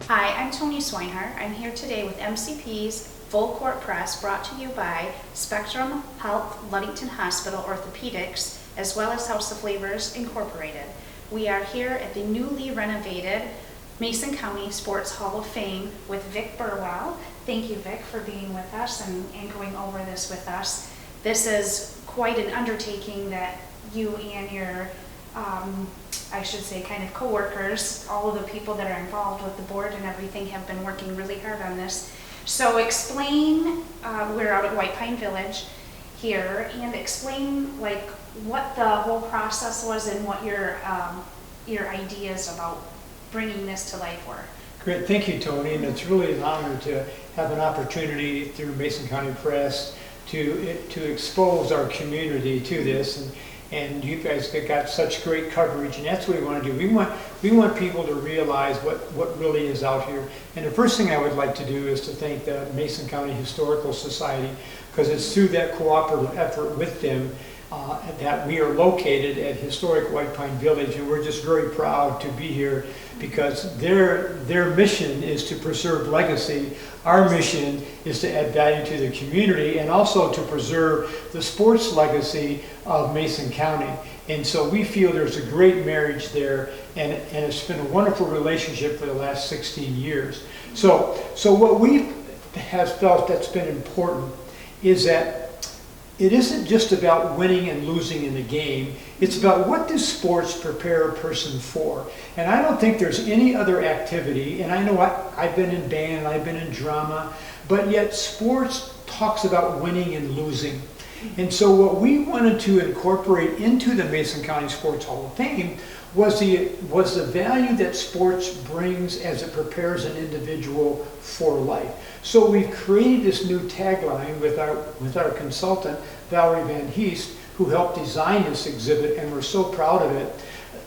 Hi, I'm Toni Swinehart. I'm here today with MCP's Full Court Press, brought to you by Spectrum Health, Ludington Hospital Orthopedics, as well as House of Flavors Incorporated. We are here at the newly renovated Mason County Sports Hall of Fame with Vic Burwell. Thank you, Vic, for being with us and going over this with us. This is quite an undertaking that you and your I should say kind of co-workers, all of the people that are involved with the board and everything have been working really hard on this. So explain, we're out at White Pine Village here, and explain like what the whole process was and what your ideas about bringing this to life were. Great, thank you, Toni, and it's really an honor to have an opportunity through Mason County Press to expose our community to this. And you guys got such great coverage, and that's what we want to do. We want people to realize what really is out here. And the first thing I would like to do is to thank the Mason County Historical Society, because it's through that cooperative effort with them that we are located at historic White Pine Village, and we're just very proud to be here because their mission is to preserve legacy. Our mission is to add value to the community and also to preserve the sports legacy of Mason County. And so we feel there's a great marriage there, and it's been a wonderful relationship for the last 16 years. So what we have felt that's been important is that it isn't just about winning and losing in the game. It's about what does sports prepare a person for. And I don't think there's any other activity, and I know I've been in band, I've been in drama, but yet sports talks about winning and losing. And so what we wanted to incorporate into the Mason County Sports Hall of Fame was the value that sports brings as it prepares an individual for life. So we've created this new tagline with our consultant, Valerie Van Heest, who helped design this exhibit, and we're so proud of it,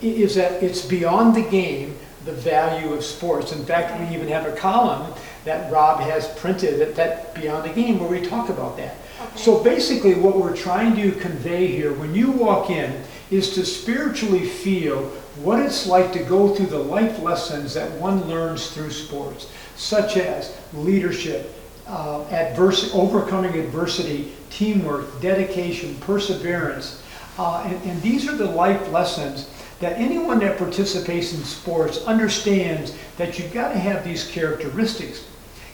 is that it's beyond the game, the value of sports. In fact, we even have a column that Rob has printed that Beyond the Game where we talk about that. Okay. So basically what we're trying to convey here when you walk in is to spiritually feel what it's like to go through the life lessons that one learns through sports, such as leadership, overcoming adversity, teamwork, dedication, perseverance. And these are the life lessons that anyone that participates in sports understands that you've got to have these characteristics.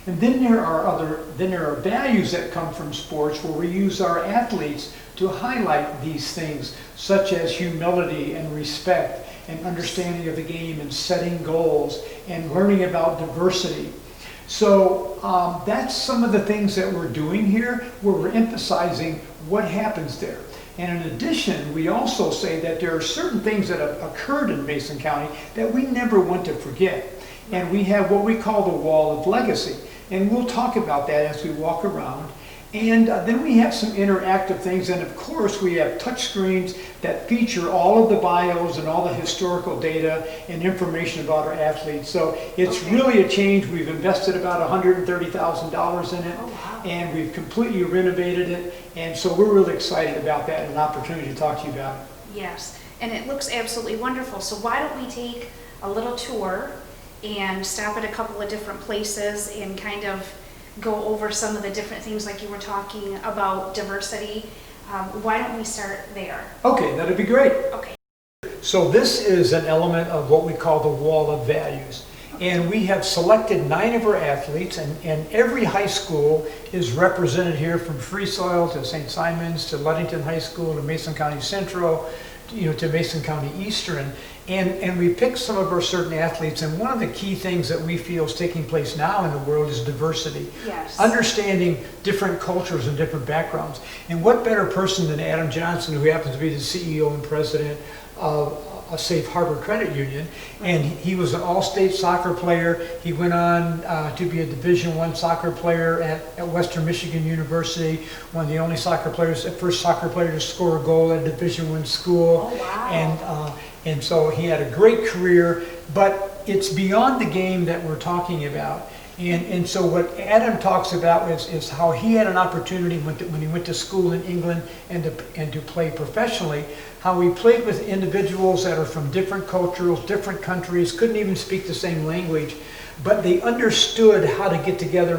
And then there are values that come from sports where we use our athletes to highlight these things, such as humility and respect and understanding of the game and setting goals and learning about diversity. So that's some of the things that we're doing here, where we're emphasizing what happens there. And in addition, we also say that there are certain things that have occurred in Mason County that we never want to forget. And we have what we call the Wall of Legacy. And we'll talk about that as we walk around. And then we have some interactive things, and of course we have touch screens that feature all of the bios and all the historical data and information about our athletes. So it's really a change. We've invested about $130,000 in it, and we've completely renovated it. And so we're really excited about that and an opportunity to talk to you about it. Yes, and it looks absolutely wonderful. So why don't we take a little tour and stop at a couple of different places and kind of go over some of the different things like you were talking about diversity. Why don't we start there? Okay, that'd be great. Okay. So this is an element of what we call the Wall of Values. And we have selected 9 of our athletes, and every high school is represented here, from Free Soil to St. Simon's to Ludington High School to Mason County Central, to Mason County Eastern. And we picked some of our certain athletes, and one of the key things that we feel is taking place now in the world is diversity. Yes. Understanding different cultures and different backgrounds. And what better person than Adam Johnson, who happens to be the CEO and president of a Safe Harbor Credit Union, and he was an all-state soccer player. He went on to be a Division I soccer player at Western Michigan University, one of the only first soccer player to score a goal at a Division I school. Oh, wow. And so he had a great career, but it's beyond the game that we're talking about. And so what Adam talks about is how he had an opportunity when he went to school in England and to play professionally, how he played with individuals that are from different cultures, different countries, couldn't even speak the same language, but they understood how to get together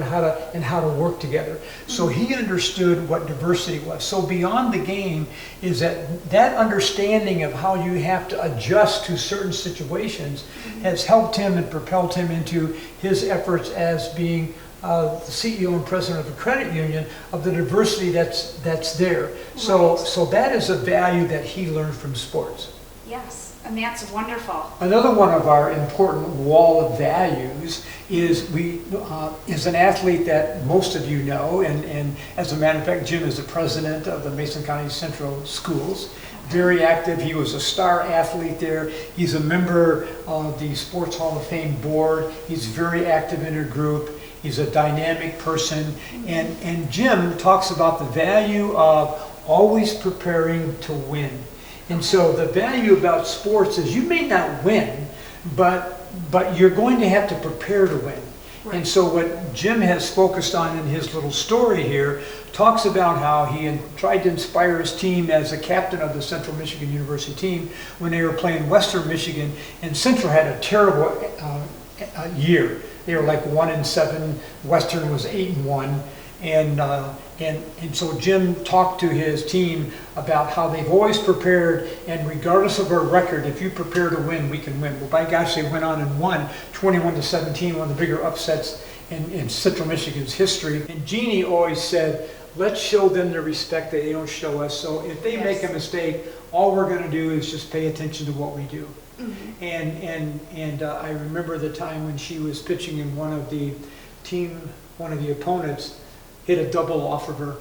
and how to work together. So he understood what diversity was. So beyond the game is that understanding of how you have to adjust to certain situations has helped him and propelled him into his efforts as being the CEO and president of a credit union, of the diversity that's there. So that is a value that he learned from sports. Yes, and that's wonderful. Another one of our important wall of values is is an athlete that most of you know, and as a matter of fact, Jim is the president of the Mason County Central Schools. Very active. He was a star athlete there. He's a member of the Sports Hall of Fame board. He's very active in a group. He's a dynamic person. And Jim talks about the value of always preparing to win. And so the value about sports is you may not win, but you're going to have to prepare to win. Right. And so what Jim has focused on in his little story here talks about how he tried to inspire his team as a captain of the Central Michigan University team when they were playing Western Michigan, and Central had a terrible year. They were like 1-7. Western was 8-1, and so Jim talked to his team about how they've always prepared, and regardless of our record, if you prepare to win, we can win. Well, by gosh, they went on and won 21-17, one of the bigger upsets in Central Michigan's history. And Jeannie always said, let's show them the respect that they don't show us. So if they make a mistake, all we're going to do is just pay attention to what we do. Mm-hmm. And I remember the time when she was pitching and one of the opponents hit a double off of her,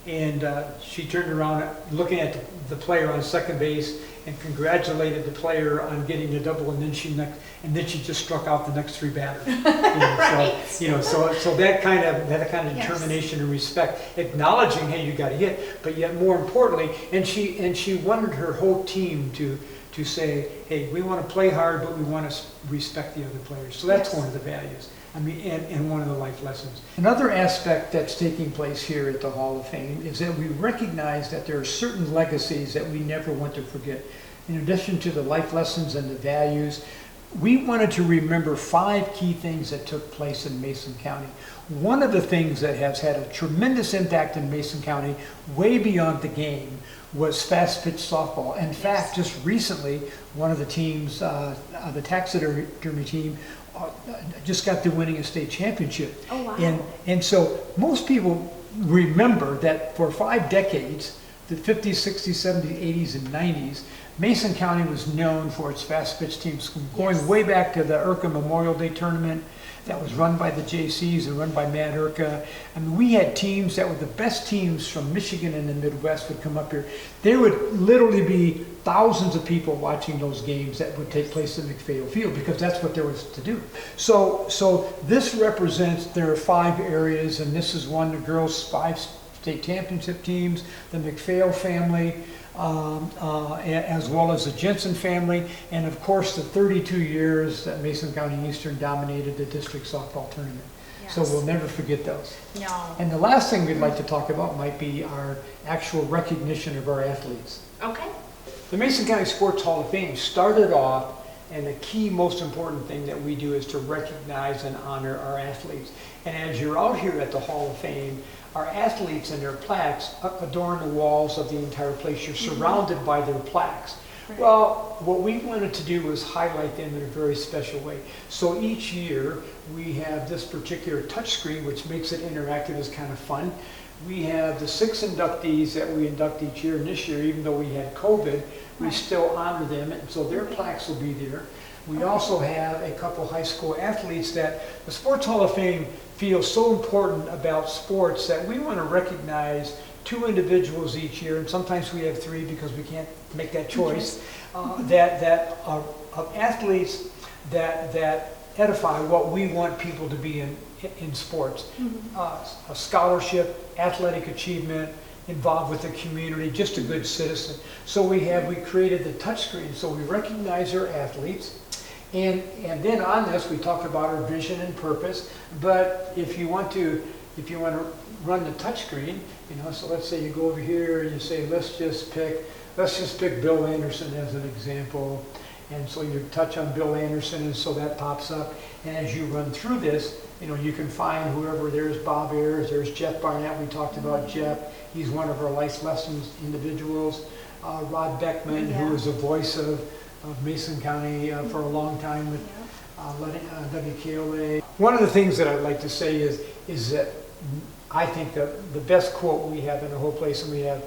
and she turned around looking at the player on second base and congratulated the player on getting a double, and then she just struck out the next three batters. Right. So that kind of determination and respect, acknowledging, hey, you got to hit, but yet more importantly, and she wanted her whole team to say, hey, we want to play hard, but we want to respect the other players. So that's one of the values. I mean, and one of the life lessons. Another aspect that's taking place here at the Hall of Fame is that we recognize that there are certain legacies that we never want to forget. In addition to the life lessons and the values, we wanted to remember 5 key things that took place in Mason County. One of the things that has had a tremendous impact in Mason County, way beyond the game, was fast pitch softball. In fact, just recently, one of the teams, the taxidermy team, just got through winning a state championship. Oh, wow. And so most people remember that for 5 decades, the 50s, 60s, 70s, 80s, and 90s, Mason County was known for its fast pitch teams, going way back to the IRCA Memorial Day tournament that was run by the JCs and run by Matt IRCA. I mean, we had teams that were the best teams from Michigan and the Midwest would come up here. There would literally be thousands of people watching those games that would take place in McPhail Field because that's what there was to do. So this represents, there are 5 areas, and this is one, the girls' 5 state championship teams, the McPhail family, as well as the Jensen family, and of course the 32 years that Mason County Eastern dominated the district softball tournament. Yes. So we'll never forget those. No. And the last thing we'd like to talk about might be our actual recognition of our athletes. Okay. The Mason County Sports Hall of Fame started off, and the key most important thing that we do is to recognize and honor our athletes. And as you're out here at the Hall of Fame, our athletes and their plaques adorn the walls of the entire place. You're surrounded by their plaques. Right. Well, what we wanted to do was highlight them in a very special way. So each year we have this particular touchscreen, which makes it interactive, is kind of fun. We have the 6 inductees that we induct each year, and this year, even though we had COVID, we still honor them, and so their plaques will be there. We also have a couple high school athletes that the Sports Hall of Fame feels so important about sports that we want to recognize 2 individuals each year, and sometimes we have 3 because we can't make that choice, of athletes that edify what we want people to be in sports. A scholarship, athletic achievement, involved with the community, just a good citizen. So we created the touchscreen, so we recognize our athletes. And then on this, we talk about our vision and purpose. But if you want to run the touchscreen, so let's say you go over here and you say, let's just pick Bill Anderson as an example, And so you touch on Bill Anderson, and so that pops up. And as you run through this, you know, you can find whoever, there's Bob Ayers, there's Jeff Barnett, we talked about Jeff. He's one of our life lessons individuals. Rod Beckman, who is the voice of Mason County for a long time with WKOA. One of the things that I'd like to say is that I think that the best quote we have in the whole place, and we have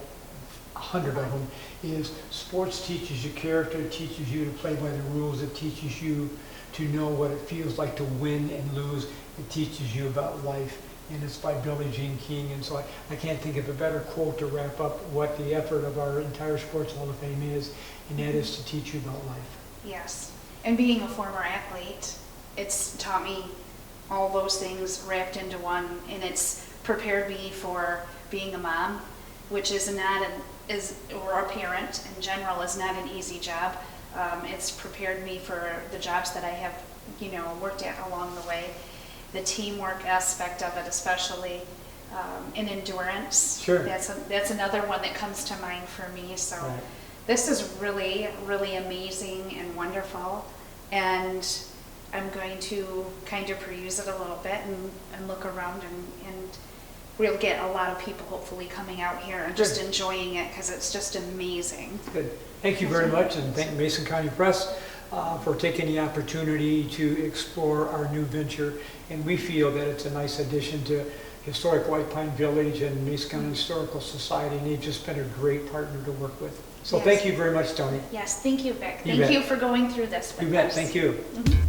100 of them, is sports teaches you character, it teaches you to play by the rules, it teaches you to know what it feels like to win and lose, it teaches you about life. And it's by Billie Jean King. And so I can't think of a better quote to wrap up what the effort of our entire Sports Hall of Fame is, and that is to teach you about life. Yes, and being a former athlete, it's taught me all those things wrapped into one, and it's prepared me for being a mom, which is not or a parent in general is not an easy job. It's prepared me for the jobs that I have, you know, worked at along the way. The teamwork aspect of it, especially, and endurance. Sure. That's another one that comes to mind for me. So Right. This is really, really amazing and wonderful. And I'm going to kind of peruse it a little bit and look around, and we'll get a lot of people hopefully coming out here and just enjoying it, because it's just amazing. Good. Thank you very much, and thank Mason County Press for taking the opportunity to explore our new venture. And we feel that it's a nice addition to Historic White Pine Village and Mason County Historical Society, and they've just been a great partner to work with. So Yes. Thank you very much, Toni. Yes, thank you, Vic. You Thank bet. you for going through this with us. You bet. Thank you. Mhm.